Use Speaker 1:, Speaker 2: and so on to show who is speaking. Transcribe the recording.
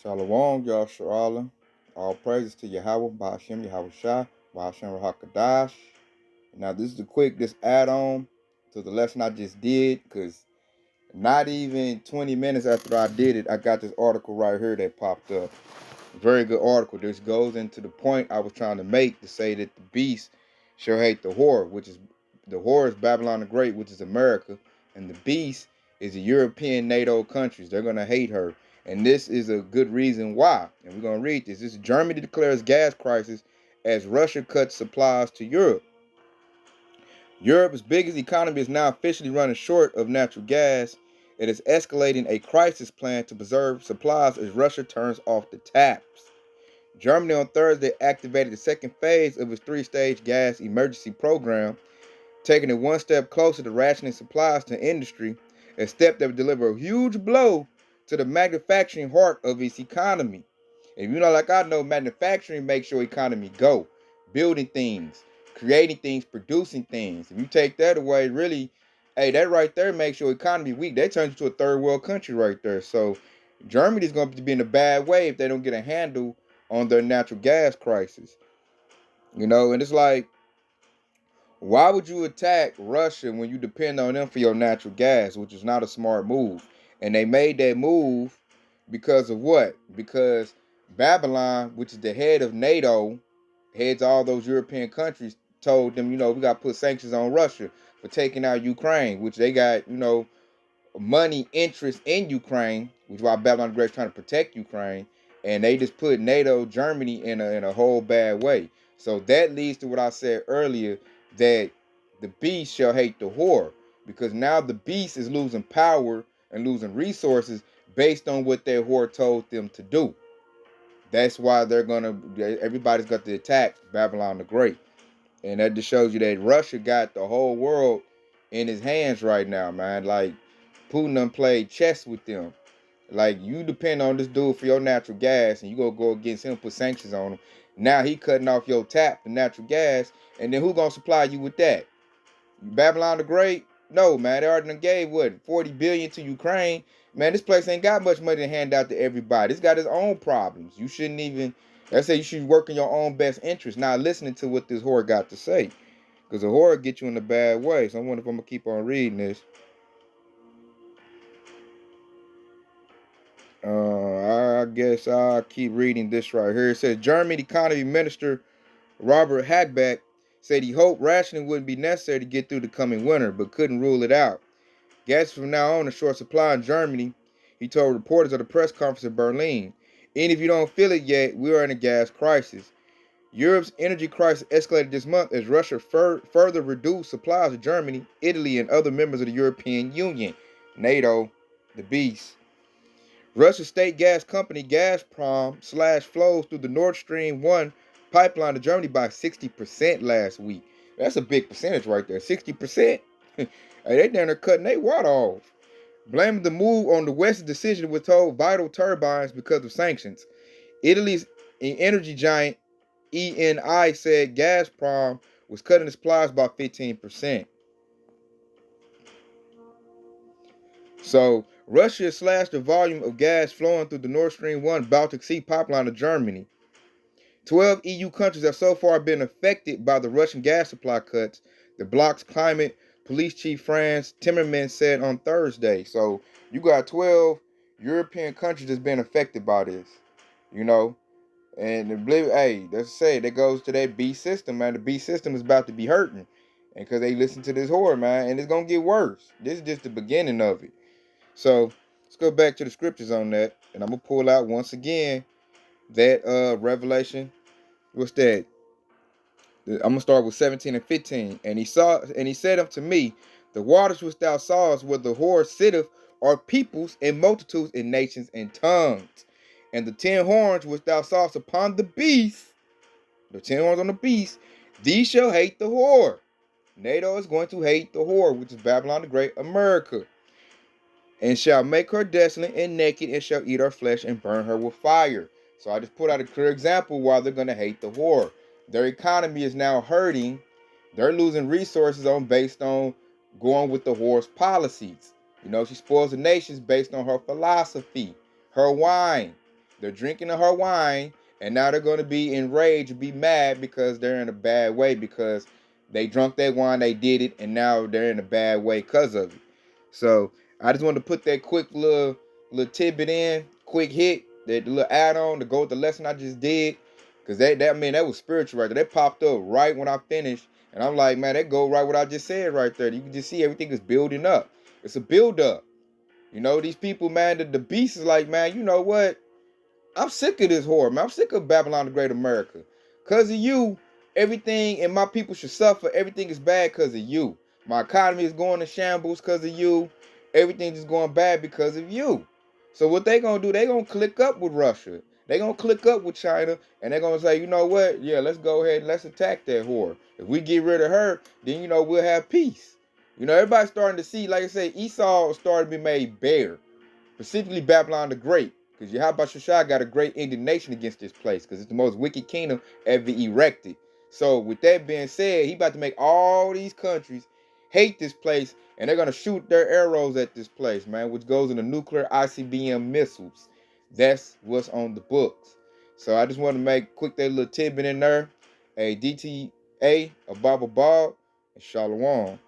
Speaker 1: Shalom, Yahshua. All praises to Yahweh, Bahashem, Yahweh Shah, Bahashem Rahakadash. Now, this is this add-on to the lesson I just did, because not even 20 minutes after I did it, I got this article right here that popped up. Very good article. This goes into the point I was trying to make to say that the beast shall hate the whore, which is the whore is Babylon the Great, which is America, and the beast is the European NATO countries. They're going to hate her. And this is a good reason why. And we're going to read this. This is Germany declares gas crisis as Russia cuts supplies to Europe. Europe's biggest economy is now officially running short of natural gas. It is escalating a crisis plan to preserve supplies as Russia turns off the taps. Germany on Thursday activated the second phase of its three-stage gas emergency program, taking it one step closer to rationing supplies to industry, a step that would deliver a huge blow to the manufacturing heart of its economy. And you know, like I know, manufacturing makes your economy go. Building things, creating things, producing things. If you take that away, really, hey, that right there makes your economy weak. That turns you to a third world country right there. So Germany's going to be in a bad way if they don't get a handle on their natural gas crisis. You know, and it's like, why would you attack Russia when you depend on them for your natural gas, which is not a smart move? And they made that move because of what? Because Babylon, which is the head of NATO, heads all those European countries, told them, you know, we got to put sanctions on Russia for taking out Ukraine, which they got, you know, money interest in Ukraine, which is why Babylon the Great is trying to protect Ukraine. And they just put NATO, Germany in a whole bad way. So that leads to what I said earlier, that the beast shall hate the whore, because now the beast is losing power and losing resources based on what their whore told them to do. That's why everybody's got to attack Babylon the Great. And that just shows you that Russia got the whole world in his hands right now, man. Like, Putin done played chess with them. Like, you depend on this dude for your natural gas, and you gonna go against him, put sanctions on him. Now he cutting off your tap for natural gas, and then who gonna supply you with that? Babylon the Great? No, man. They already gave what, 40 billion to Ukraine. Man, this place ain't got much money to hand out to everybody. It's got its own problems. You shouldn't even. I say you should work in your own best interest, not listening to what this whore got to say, because the whore get you in a bad way. So I wonder if I'm gonna keep on reading this. I guess I'll keep reading this right here. It says German Economy Minister Robert Habeck said he hoped rationing wouldn't be necessary to get through the coming winter, but couldn't rule it out. Gas from now on in short supply in Germany, he told reporters at a press conference in Berlin. And if you don't feel it yet, we are in a gas crisis. Europe's energy crisis escalated this month as Russia further reduced supplies to Germany, Italy, and other members of the European Union, NATO, the beast. Russia's state gas company Gazprom slashed flows through the Nord Stream 1 pipeline to Germany by 60% last week. That's a big percentage right there, 60%. Hey, they down there cutting their water off. Blaming the move on the West's decision to withhold vital turbines because of sanctions. Italy's energy giant ENI said Gazprom was cutting its supplies by 15%. So Russia slashed the volume of gas flowing through the Nord Stream 1 Baltic Sea pipeline to Germany. 12 EU countries have so far been affected by the Russian gas supply cuts, the bloc's climate police chief Franz Timmermans said on Thursday. So you got 12 European countries that's been affected by this, you know. And believe, hey, let's say that goes to that B system, man. The B system is about to be hurting, and because they listen to this whore, man, and it's gonna get worse. This is just the beginning of it. So let's go back to the scriptures on that, and I'm gonna pull out once again that Revelation. What's that? I'm gonna start with 17 and 15. And he said unto me, the waters which thou sawest where the whore sitteth are peoples and multitudes and nations and tongues. And the 10 horns which thou sawest upon the beast, the 10 horns on the beast, these shall hate the whore. NATO is going to hate the whore, which is Babylon the Great, America, and shall make her desolate and naked, and shall eat her flesh and burn her with fire. So I just put out a clear example why they're going to hate the whore. Their economy is now hurting. They're losing resources based on going with the whore's policies. You know, she spoils the nations based on her philosophy, her wine. They're drinking her wine, and now they're going to be enraged, be mad because they're in a bad way because they drunk that wine, they did it, and now they're in a bad way because of it. So I just wanted to put that quick little tidbit in, quick hit, that little add-on to go with the lesson I just did. Because that was spiritual right there. That popped up right when I finished. And I'm like, man, that go right what I just said right there. You can just see everything is building up. It's a build up. You know, these people, man, the beast is like, man, you know what? I'm sick of this horror, man. I'm sick of Babylon the Great America. Because of you, everything and my people should suffer. Everything is bad because of you. My economy is going to shambles because of you. Everything is going bad because of you. So what they going to do, they going to click up with Russia. They going to click up with China. And they're going to say, you know what? Yeah, let's go ahead and let's attack that whore. If we get rid of her, then, you know, we'll have peace. You know, everybody's starting to see, like I say, Esau started to be made bare. Specifically Babylon the Great. Because Yahweh Shai got a great indignation against this place. Because it's the most wicked kingdom ever erected. So with that being said, he about to make all these countries hate this place. And they're going to shoot their arrows at this place, man. Which goes into nuclear ICBM missiles. That's what's on the books. So I just want to make quick that little tidbit in there. A DTA, a Baba Bob, and Shalom.